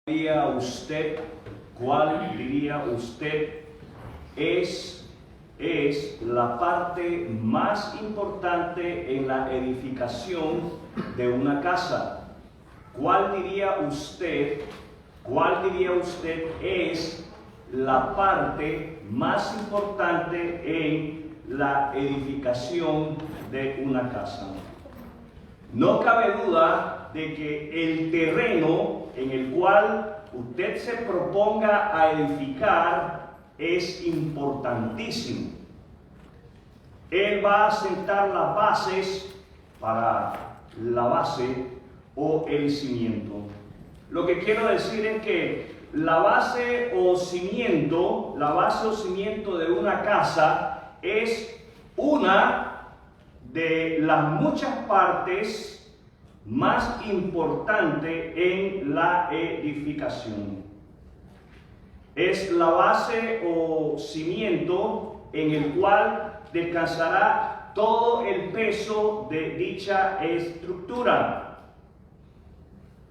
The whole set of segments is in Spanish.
¿Cuál diría usted es la parte más importante en la edificación de una casa? ¿Cuál diría usted es la parte más importante en la edificación de una casa? No cabe duda de que el terreno en el cual usted se proponga a edificar es importantísimo. Él va a sentar las bases para la base o el cimiento. Lo que quiero decir es que la base o cimiento de una casa es una de las muchas partes más importante en la edificación. Es la base o cimiento en el cual descansará todo el peso de dicha estructura.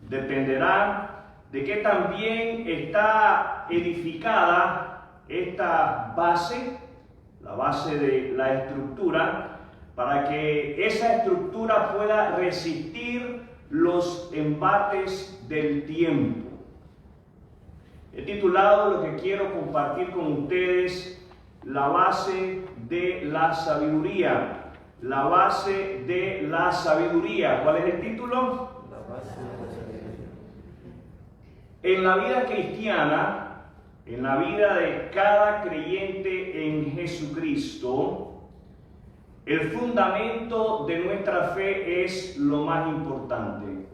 Dependerá de qué tan bien está edificada esta base, la base de la estructura, para que esa estructura pueda resistir los embates del tiempo. He titulado lo que quiero compartir con ustedes: la base de la sabiduría. La base de la sabiduría. ¿Cuál es el título? La base de la sabiduría. En la vida cristiana, en la vida de cada creyente en Jesucristo, el fundamento de nuestra fe es lo más importante.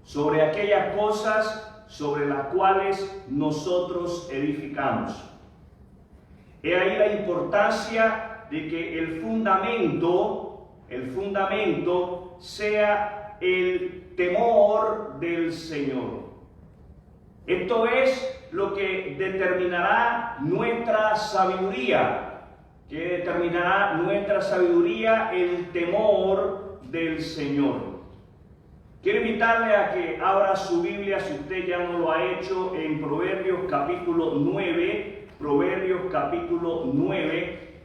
Sobre aquellas cosas sobre las cuales nosotros edificamos. He ahí la importancia de que el fundamento sea el temor del Señor. Esto es lo que determinará nuestra sabiduría. Que determinará nuestra sabiduría, el temor del Señor. Quiero invitarle a que abra su Biblia, si usted ya no lo ha hecho, en Proverbios capítulo 9,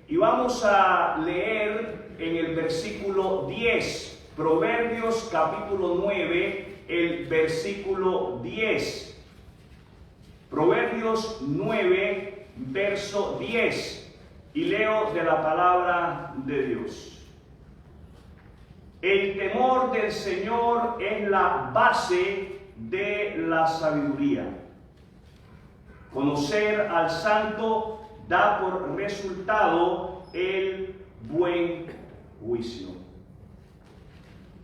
y vamos a leer en el versículo 10, Proverbios capítulo 9, el versículo 10. Proverbios 9, verso 10. Y leo de la palabra de Dios. El temor del Señor es la base de la sabiduría. Conocer al Santo da por resultado el buen juicio.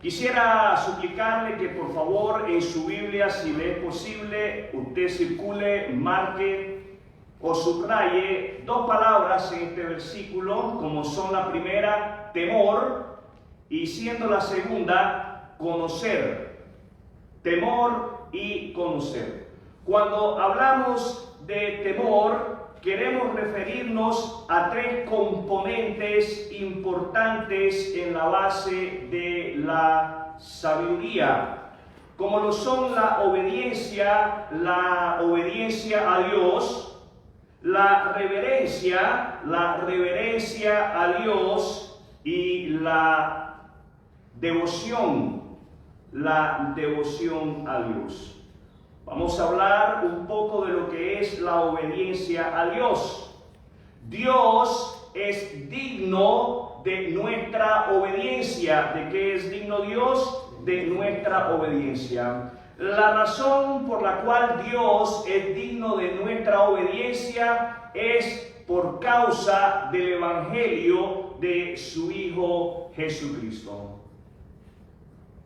Quisiera suplicarle que por favor en su Biblia, si le es posible, usted circule, marque o subraye dos palabras en este versículo, como son la primera, temor, y siendo la segunda, conocer. Temor y conocer. Cuando hablamos de temor, queremos referirnos a tres componentes importantes en la base de la sabiduría, como lo son la obediencia a Dios, la reverencia a Dios y la devoción a Dios. Vamos a hablar un poco de lo que es la obediencia a Dios. Dios es digno de nuestra obediencia. ¿De qué es digno Dios? De nuestra obediencia. La razón por la cual Dios es digno de nuestra obediencia es por causa del Evangelio de su Hijo Jesucristo.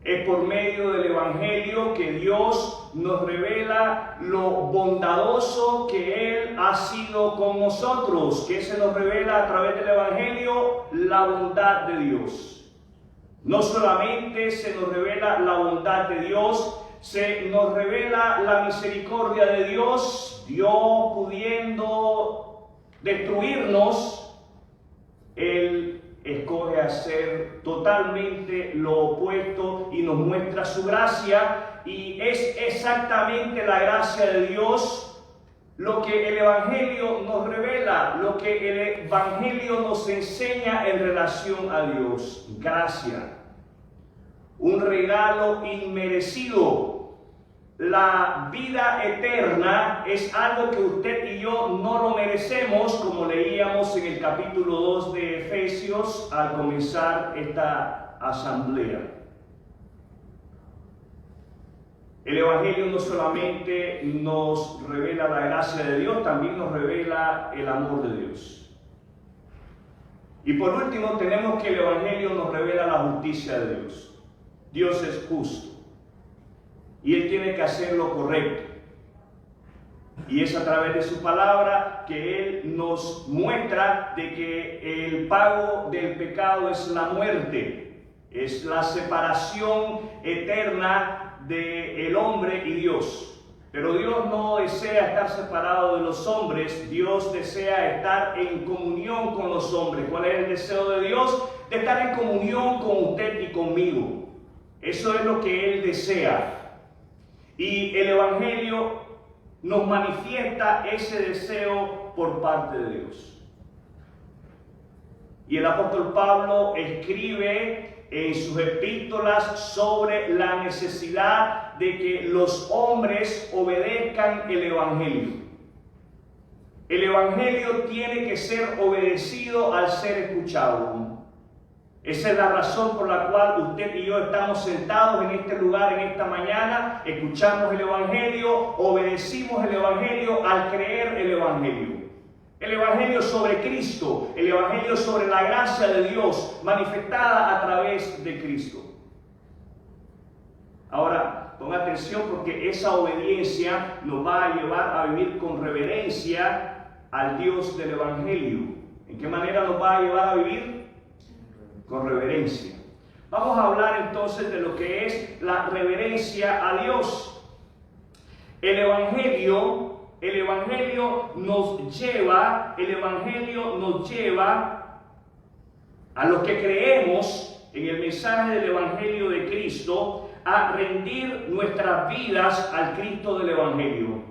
Es por medio del Evangelio que Dios nos revela lo bondadoso que Él ha sido con nosotros, que se nos revela a través del Evangelio la bondad de Dios. No solamente se nos revela la bondad de Dios, se nos revela la misericordia de Dios, Dios pudiendo destruirnos, Él escoge hacer totalmente lo opuesto y nos muestra su gracia, y es exactamente la gracia de Dios lo que el Evangelio nos revela, lo que el Evangelio nos enseña en relación a Dios. Gracia, un regalo inmerecido. La vida eterna es algo que usted y yo no lo merecemos, como leíamos en el capítulo 2 de Efesios al comenzar esta asamblea. El Evangelio no solamente nos revela la gracia de Dios, también nos revela el amor de Dios. Y por último tenemos que el Evangelio nos revela la justicia de Dios. Dios es justo y Él tiene que hacer lo correcto. Y es a través de su palabra que Él nos muestra de que el pago del pecado es la muerte, es la separación eterna del hombre y Dios. Pero Dios no desea estar separado de los hombres, Dios desea estar en comunión con los hombres. ¿Cuál es el deseo de Dios? De estar en comunión con usted y conmigo. Eso es lo que Él desea. Y el Evangelio nos manifiesta ese deseo por parte de Dios. Y el apóstol Pablo escribe en sus epístolas sobre la necesidad de que los hombres obedezcan el Evangelio. El Evangelio tiene que ser obedecido al ser escuchado. Esa es la razón por la cual usted y yo estamos sentados en este lugar en esta mañana. Escuchamos el Evangelio, obedecimos el Evangelio al creer el Evangelio. El Evangelio sobre Cristo, el Evangelio sobre la gracia de Dios manifestada a través de Cristo. Ahora, ponga atención porque esa obediencia nos va a llevar a vivir con reverencia al Dios del Evangelio. ¿En qué manera nos va a llevar a vivir? Con reverencia. Vamos a hablar entonces de lo que es la reverencia a Dios. El Evangelio nos lleva a los que creemos en el mensaje del Evangelio de Cristo a rendir nuestras vidas al Cristo del Evangelio.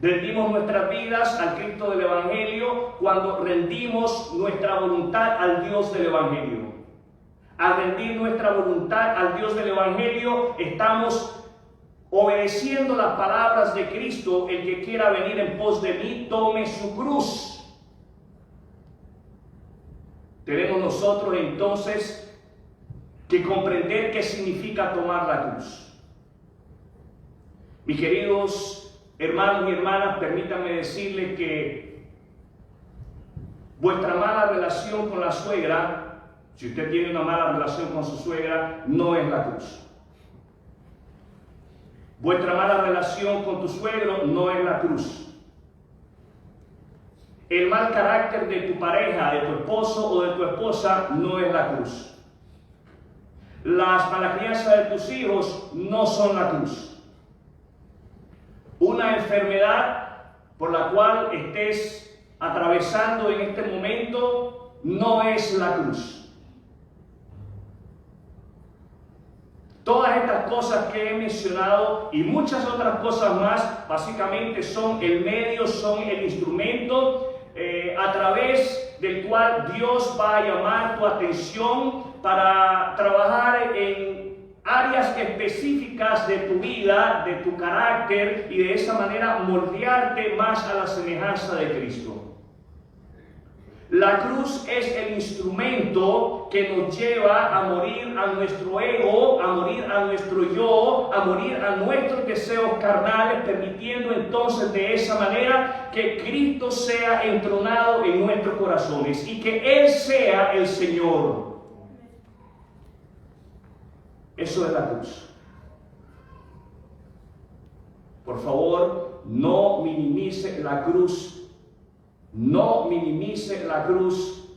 Rendimos nuestras vidas al Cristo del Evangelio cuando rendimos nuestra voluntad al Dios del Evangelio. Al rendir nuestra voluntad al Dios del Evangelio, estamos obedeciendo las palabras de Cristo: el que quiera venir en pos de mí, tome su cruz. Tenemos nosotros entonces que comprender qué significa tomar la cruz. Mis queridos hermanos y hermanas, permítanme decirles que vuestra mala relación con la suegra, si usted tiene una mala relación con su suegra, no es la cruz. Vuestra mala relación con tu suegro no es la cruz. El mal carácter de tu pareja, de tu esposo o de tu esposa, no es la cruz. Las malas crianzas de tus hijos no son la cruz. Una enfermedad por la cual estés atravesando en este momento no es la cruz. Todas estas cosas que he mencionado y muchas otras cosas más, básicamente son el medio, son el instrumento a través del cual Dios va a llamar tu atención para trabajar en áreas específicas de tu vida, de tu carácter, y de esa manera moldearte más a la semejanza de Cristo. La cruz es el instrumento que nos lleva a morir a nuestro ego, a morir a nuestro yo, a morir a nuestros deseos carnales, permitiendo entonces de esa manera que Cristo sea entronado en nuestros corazones y que Él sea el Señor. Eso es la cruz. Por favor, no minimice la cruz. No minimice la cruz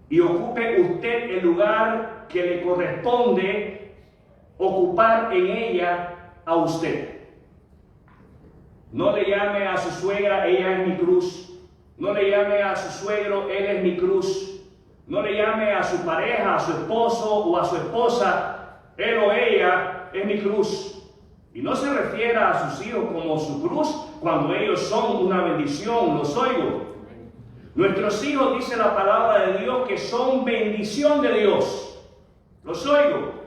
y ocupe usted el lugar que le corresponde ocupar en ella a usted. No le llame a su suegra, ella es mi cruz. No le llame a su suegro, él es mi cruz. No le llame a su pareja, a su esposo o a su esposa, él o ella es mi cruz. Y no se refiere a sus hijos como su cruz cuando ellos son una bendición, los oigo. Nuestros hijos, dice la palabra de Dios, que son bendición de Dios. Los oigo.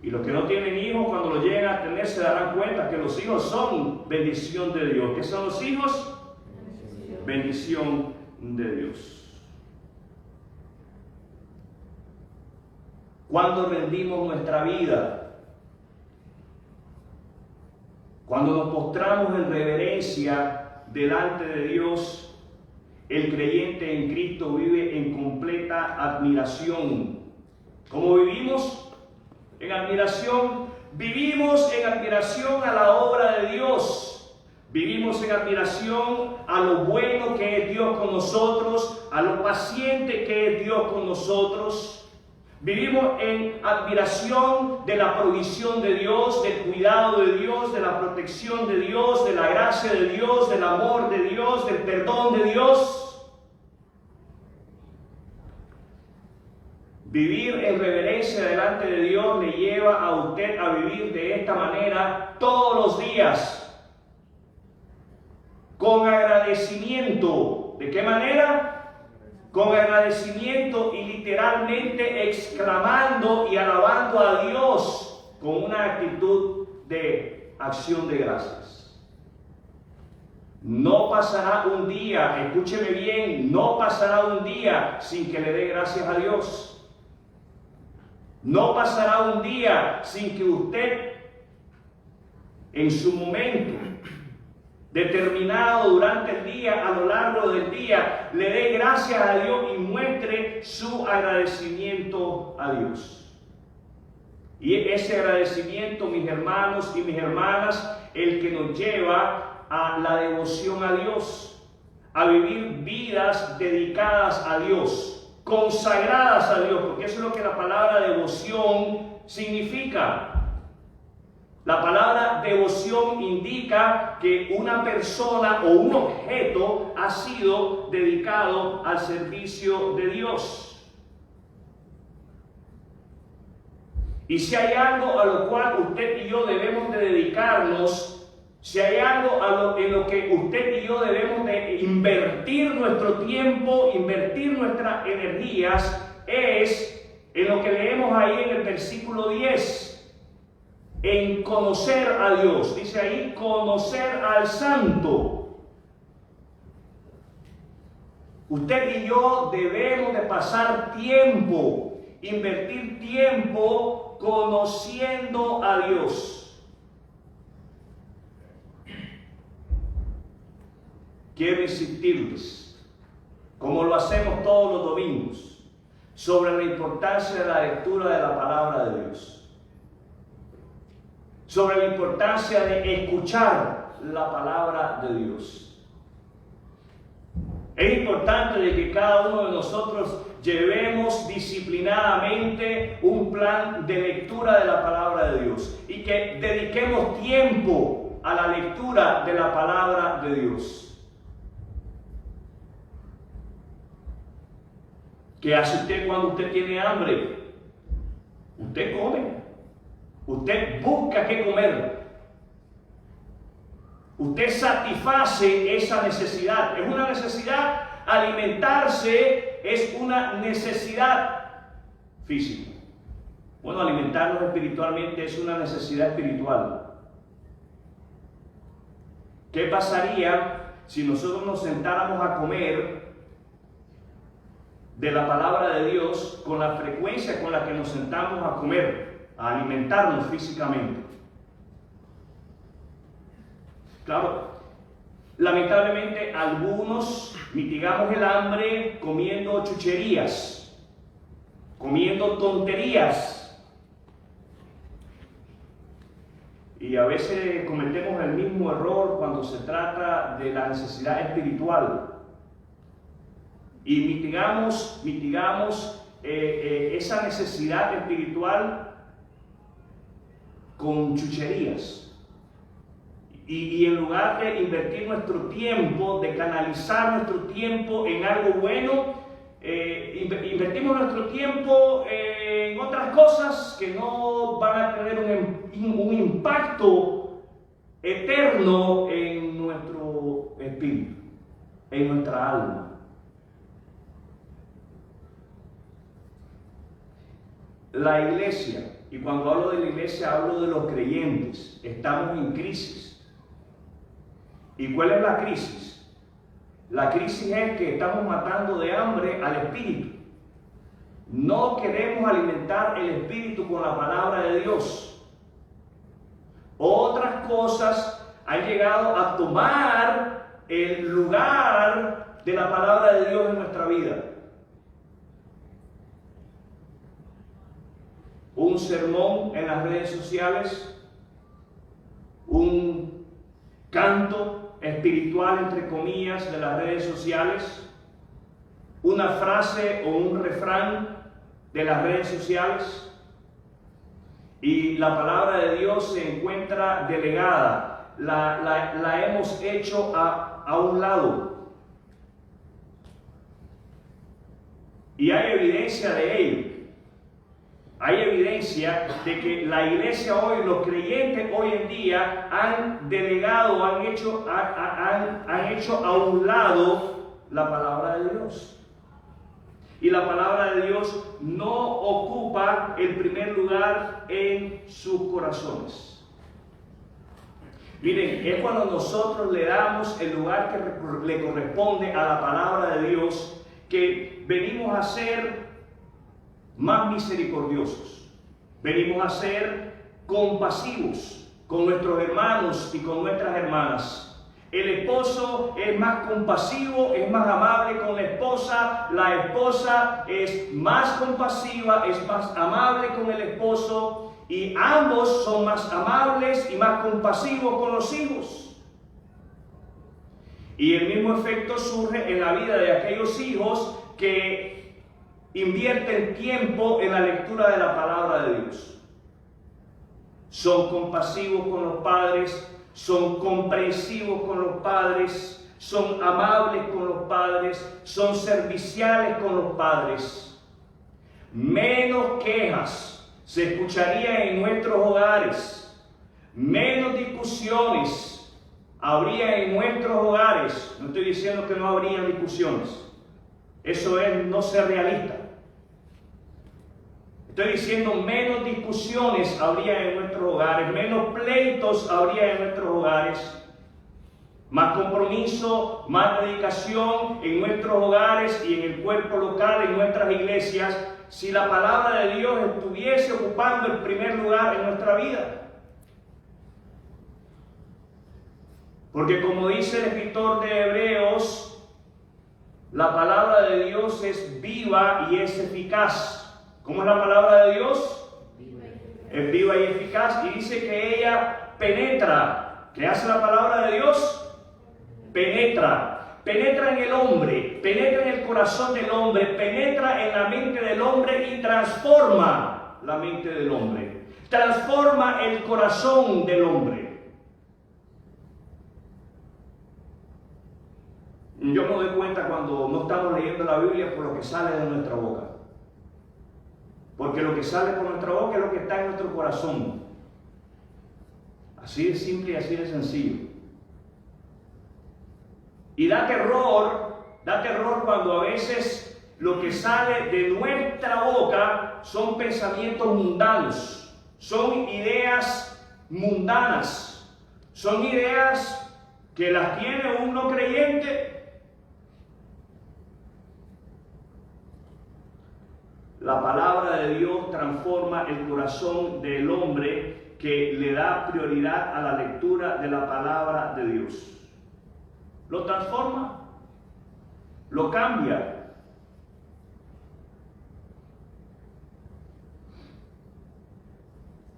Y los que no tienen hijos, cuando lo lleguen a tener, se darán cuenta que los hijos son bendición de Dios. ¿Qué son los hijos? Bendición de Dios. Cuando rendimos nuestra vida, cuando nos postramos en reverencia delante de Dios, el creyente en Cristo vive en completa admiración. ¿Cómo vivimos? En admiración. Vivimos en admiración a la obra de Dios. Vivimos en admiración a lo bueno que es Dios con nosotros, a lo paciente que es Dios con nosotros. Vivimos en admiración de la provisión de Dios, del cuidado de Dios, de la protección de Dios, de la gracia de Dios, del amor de Dios, del perdón de Dios. Vivir en reverencia delante de Dios le lleva a usted a vivir de esta manera todos los días, con agradecimiento. ¿De qué manera? Con agradecimiento y literalmente exclamando y alabando a Dios con una actitud de acción de gracias. No pasará un día, escúcheme bien, no pasará un día sin que le dé gracias a Dios. No pasará un día sin que usted, en su momento determinado durante el día, a lo largo del día, le dé gracias a Dios y muestre su agradecimiento a Dios. Y ese agradecimiento, mis hermanos y mis hermanas, el que nos lleva a la devoción a Dios, a vivir vidas dedicadas a Dios, consagradas a Dios, porque eso es lo que la palabra devoción significa. La palabra devoción indica que una persona o un objeto ha sido dedicado al servicio de Dios. Y si hay algo a lo cual usted y yo debemos de dedicarnos, si hay algo en lo que usted y yo debemos de invertir nuestro tiempo, invertir nuestras energías, es en lo que leemos ahí en el versículo 10. En conocer a Dios, dice ahí, conocer al Santo. Usted y yo debemos de pasar tiempo, invertir tiempo conociendo a Dios. Quiero insistirles, como lo hacemos todos los domingos, sobre la importancia de la lectura de la palabra de Dios. Sobre la importancia de escuchar la palabra de Dios. Es importante de que cada uno de nosotros llevemos disciplinadamente un plan de lectura de la palabra de Dios y que dediquemos tiempo a la lectura de la palabra de Dios. ¿Qué hace usted cuando usted tiene hambre? Usted come. Usted busca qué comer. Usted satisface esa necesidad. Es una necesidad. Alimentarse es una necesidad física. Bueno, alimentarnos espiritualmente es una necesidad espiritual. ¿Qué pasaría si nosotros nos sentáramos a comer de la palabra de Dios con la frecuencia con la que nos sentamos a comer? A alimentarnos físicamente. Claro, lamentablemente algunos mitigamos el hambre comiendo chucherías, comiendo tonterías. Y a veces cometemos el mismo error cuando se trata de la necesidad espiritual. Y mitigamos esa necesidad espiritual con chucherías. Y en lugar de invertir nuestro tiempo, de canalizar nuestro tiempo en algo bueno, invertimos nuestro tiempo en otras cosas que no van a tener un impacto eterno en nuestro espíritu, en nuestra alma. La iglesia, y cuando hablo de la iglesia hablo de los creyentes, estamos en crisis. ¿Y cuál es la crisis? La crisis es que estamos matando de hambre al espíritu. No queremos alimentar el espíritu con la palabra de Dios. Otras cosas han llegado a tomar el lugar de la palabra de Dios en nuestra vida. Un sermón en las redes sociales, un canto espiritual, entre comillas, de las redes sociales, una frase o un refrán de las redes sociales, y la palabra de Dios se encuentra delegada, la hemos hecho a un lado. Y hay evidencia de ello. Hay evidencia de que la iglesia hoy, los creyentes hoy en día han delegado, han hecho a un lado la palabra de Dios. Y la palabra de Dios no ocupa el primer lugar en sus corazones. Miren, es cuando nosotros le damos el lugar que le corresponde a la palabra de Dios que venimos a ser más misericordiosos, venimos a ser compasivos con nuestros hermanos y con nuestras hermanas. El esposo es más compasivo, es más amable con la esposa es más compasiva, es más amable con el esposo, y ambos son más amables y más compasivos con los hijos. Y el mismo efecto surge en la vida de aquellos hijos que invierten tiempo en la lectura de la palabra de Dios. Son compasivos con los padres, son comprensivos con los padres, son amables con los padres, son serviciales con los padres. Menos quejas se escucharían en nuestros hogares, menos discusiones habría en nuestros hogares. No estoy diciendo que no habría discusiones, eso es no ser realista. Estoy diciendo menos discusiones habría en nuestros hogares, menos pleitos habría en nuestros hogares, más compromiso, más dedicación en nuestros hogares y en el cuerpo local, en nuestras iglesias, si la palabra de Dios estuviese ocupando el primer lugar en nuestra vida. Porque como dice el escritor de Hebreos, la palabra de Dios es viva y es eficaz. ¿Cómo es la palabra de Dios? Es viva y eficaz, y dice que ella penetra. ¿Qué hace la palabra de Dios? Penetra. Penetra en el hombre, penetra en el corazón del hombre, penetra en la mente del hombre y transforma la mente del hombre. Transforma el corazón del hombre. Yo me doy cuenta cuando no estamos leyendo la Biblia por lo que sale de nuestra boca. Porque lo que sale por nuestra boca es lo que está en nuestro corazón. Así de simple y así de sencillo. Y da terror cuando a veces lo que sale de nuestra boca son pensamientos mundanos, son ideas mundanas, son ideas que las tiene un no creyente. La palabra de Dios transforma el corazón del hombre que le da prioridad a la lectura de la palabra de Dios. Lo transforma, lo cambia.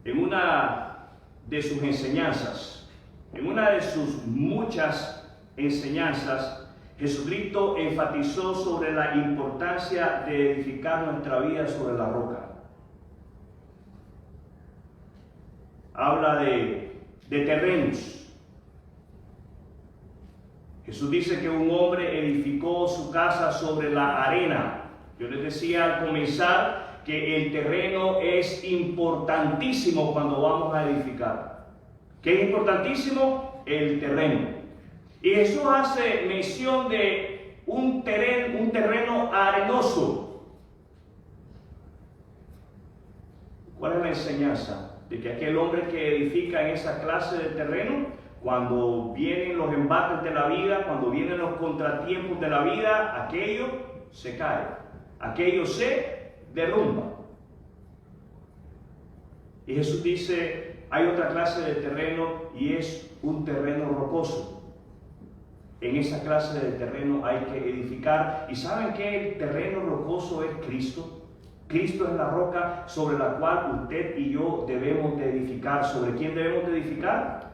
En una de sus enseñanzas, en una de sus muchas enseñanzas, Jesucristo enfatizó sobre la importancia de edificar nuestra vida sobre la roca. Habla de terrenos. Jesús dice que un hombre edificó su casa sobre la arena. Yo les decía al comenzar que el terreno es importantísimo cuando vamos a edificar. ¿Qué es importantísimo? El terreno. Y Jesús hace mención de un terreno arenoso. ¿Cuál es la enseñanza? De que aquel hombre que edifica en esa clase de terreno, cuando vienen los embates de la vida, cuando vienen los contratiempos de la vida, aquello se cae, aquello se derrumba. Y Jesús dice, hay otra clase de terreno y es un terreno rocoso. En esa clase de terreno hay que edificar. ¿Y saben qué? El terreno rocoso es Cristo. Cristo es la roca sobre la cual usted y yo debemos de edificar. ¿Sobre quién debemos de edificar?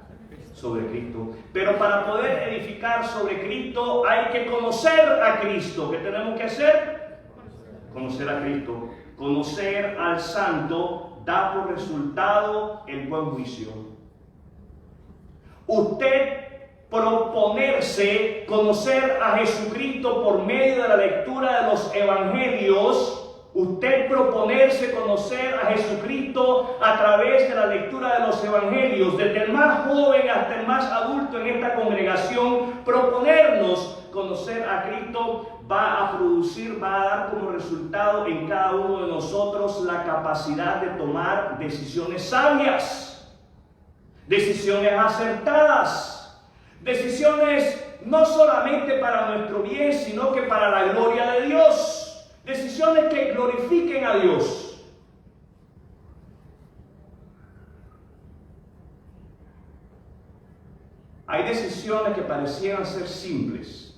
Sobre Cristo. Pero para poder edificar sobre Cristo hay que conocer a Cristo. ¿Qué tenemos que hacer? Conocer a Cristo. Conocer al Santo da por resultado el buen juicio. Usted proponerse conocer a Jesucristo por medio de la lectura de los evangelios, usted proponerse conocer a Jesucristo a través de la lectura de los evangelios, desde el más joven hasta el más adulto en esta congregación, proponernos conocer a Cristo va a producir, va a dar como resultado en cada uno de nosotros la capacidad de tomar decisiones sabias, decisiones acertadas, decisiones no solamente para nuestro bien, sino que para la gloria de Dios. Decisiones que glorifiquen a Dios. Hay decisiones que parecieran ser simples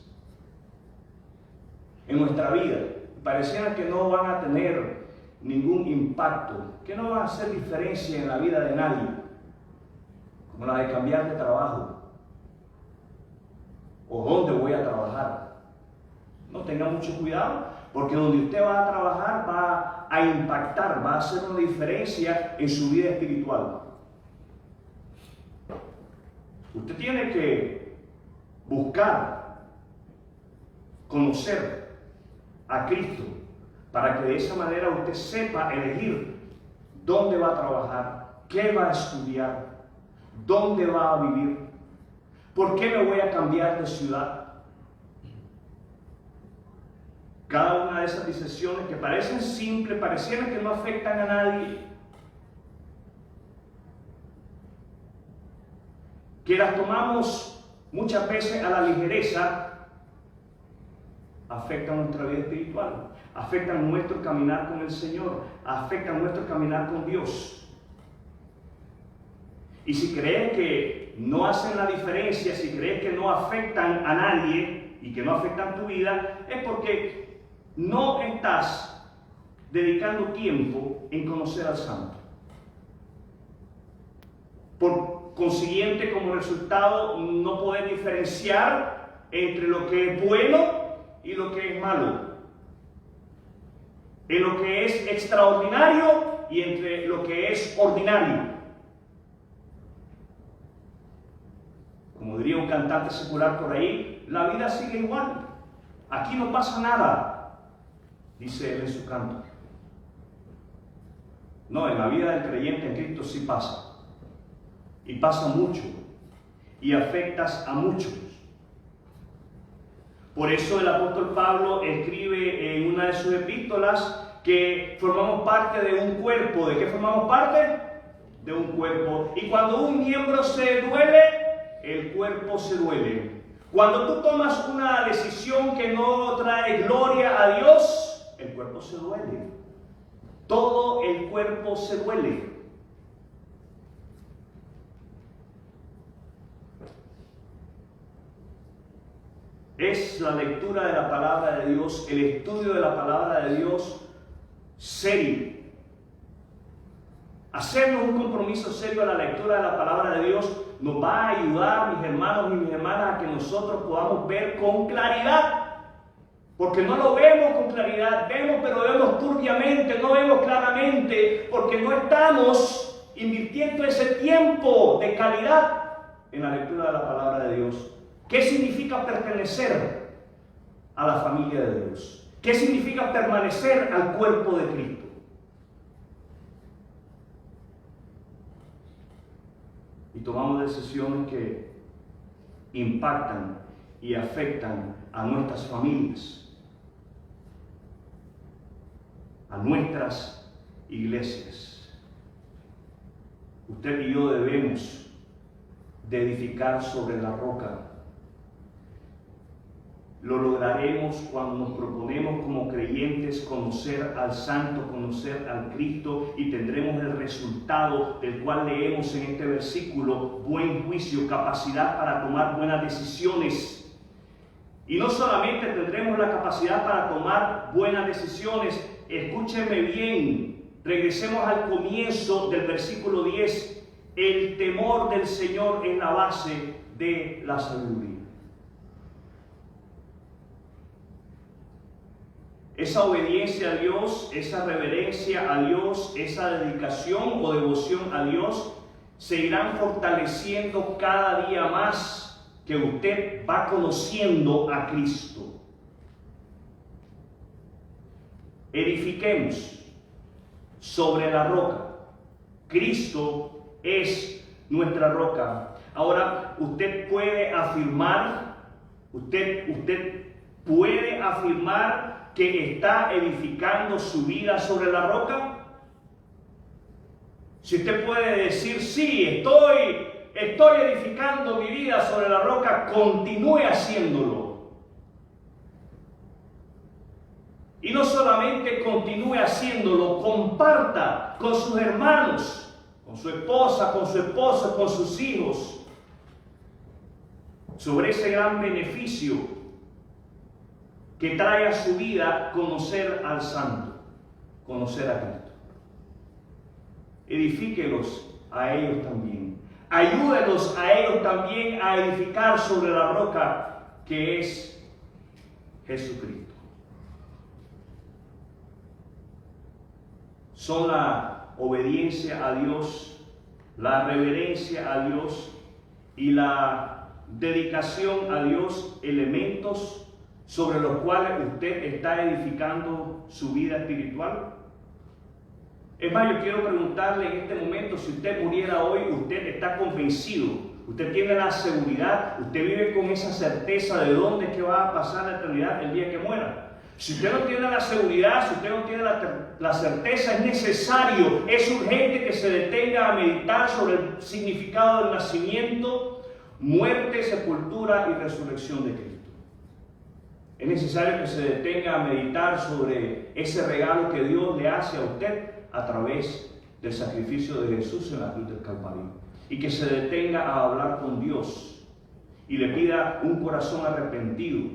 en nuestra vida. Parecieran que no van a tener ningún impacto, que no van a hacer diferencia en la vida de nadie. Como la de cambiar de trabajo. ¿O dónde voy a trabajar? No tenga mucho cuidado, porque donde usted va a trabajar va a impactar, va a hacer una diferencia en su vida espiritual. Usted tiene que buscar, conocer a Cristo, para que de esa manera usted sepa elegir dónde va a trabajar, qué va a estudiar, dónde va a vivir. ¿Por qué me voy a cambiar de ciudad? Cada una de esas decisiones que parecen simples, parecieran que no afectan a nadie, que las tomamos muchas veces a la ligereza, afectan nuestra vida espiritual, afectan nuestro caminar con el Señor, afectan nuestro caminar con Dios. Y si crees que no hacen la diferencia, si crees que no afectan a nadie y que no afectan tu vida, es porque no estás dedicando tiempo en conocer al Santo. Por consiguiente, como resultado, no puedes diferenciar entre lo que es bueno y lo que es malo, en lo que es extraordinario y entre lo que es ordinario. Como diría un cantante secular por ahí, la vida sigue igual. Aquí no pasa nada, dice él en su canto. No, en la vida del creyente en Cristo sí pasa. Y pasa mucho. Y afectas a muchos. Por eso el apóstol Pablo escribe en una de sus epístolas que formamos parte de un cuerpo. ¿De qué formamos parte? De un cuerpo. Y cuando un miembro se duele, el cuerpo se duele. Cuando tú tomas una decisión que no trae gloria a Dios, el cuerpo se duele. Todo el cuerpo se duele. Es la lectura de la palabra de Dios, el estudio de la palabra de Dios serio. Hacernos un compromiso serio a la lectura de la palabra de Dios nos va a ayudar, mis hermanos y mis hermanas, a que nosotros podamos ver con claridad. Porque no lo vemos con claridad, vemos, pero vemos turbiamente, no vemos claramente, porque no estamos invirtiendo ese tiempo de calidad en la lectura de la palabra de Dios. ¿Qué significa pertenecer a la familia de Dios? ¿Qué significa permanecer al cuerpo de Cristo? Y tomamos decisiones que impactan y afectan a nuestras familias, a nuestras iglesias. Usted y yo debemos de edificar sobre la roca. Lo lograremos cuando nos proponemos como creyentes conocer al Santo, conocer al Cristo, y tendremos el resultado del cual leemos en este versículo: buen juicio, capacidad para tomar buenas decisiones. Y no solamente tendremos la capacidad para tomar buenas decisiones, escúcheme bien, regresemos al comienzo del versículo 10. El temor del Señor es la base de la sabiduría. Esa obediencia a Dios, esa reverencia a Dios, esa dedicación o devoción a Dios se irán fortaleciendo cada día más que usted va conociendo a Cristo. Edifiquemos sobre la roca. Cristo es nuestra roca. Ahora, usted puede afirmar, usted puede afirmar que está edificando su vida sobre la roca. Si usted puede decir: sí, estoy edificando mi vida sobre la roca, continúe haciéndolo. Y no solamente continúe haciéndolo, comparta con sus hermanos, con su esposa, con su esposo, con sus hijos, sobre ese gran beneficio que trae a su vida conocer al Santo, conocer a Cristo. Edifíquelos a ellos también. Ayúdenos a ellos también a edificar sobre la roca que es Jesucristo. Son la obediencia a Dios, la reverencia a Dios y la dedicación a Dios elementos sobre los cuales usted está edificando su vida espiritual. Es más, yo quiero preguntarle en este momento: si usted muriera hoy, usted está convencido, usted tiene la seguridad, usted vive con esa certeza de dónde es que va a pasar la eternidad el día que muera. Si usted no tiene la seguridad, si usted no tiene la certeza, es necesario, es urgente que se detenga a meditar sobre el significado del nacimiento, muerte, sepultura y resurrección de Cristo. Es necesario que se detenga a meditar sobre ese regalo que Dios le hace a usted a través del sacrificio de Jesús en la cruz del Calvario, y que se detenga a hablar con Dios y le pida un corazón arrepentido,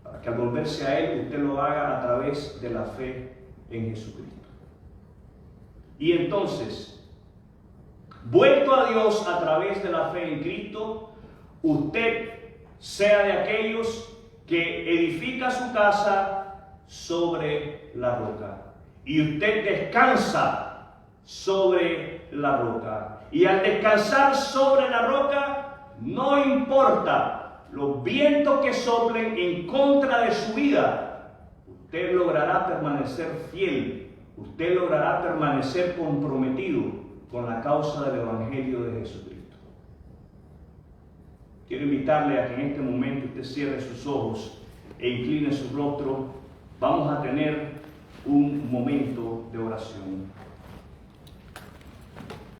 para que al volverse a Él usted lo haga a través de la fe en Jesucristo. Y entonces, vuelto a Dios a través de la fe en Cristo, usted sea de aquellos que edifica su casa sobre la roca, y usted descansa sobre la roca. Y al descansar sobre la roca, no importa los vientos que soplen en contra de su vida, usted logrará permanecer fiel, usted logrará permanecer comprometido con la causa del Evangelio de Jesucristo. Quiero invitarle a que en este momento usted cierre sus ojos e incline su rostro. Vamos a tener un momento de oración.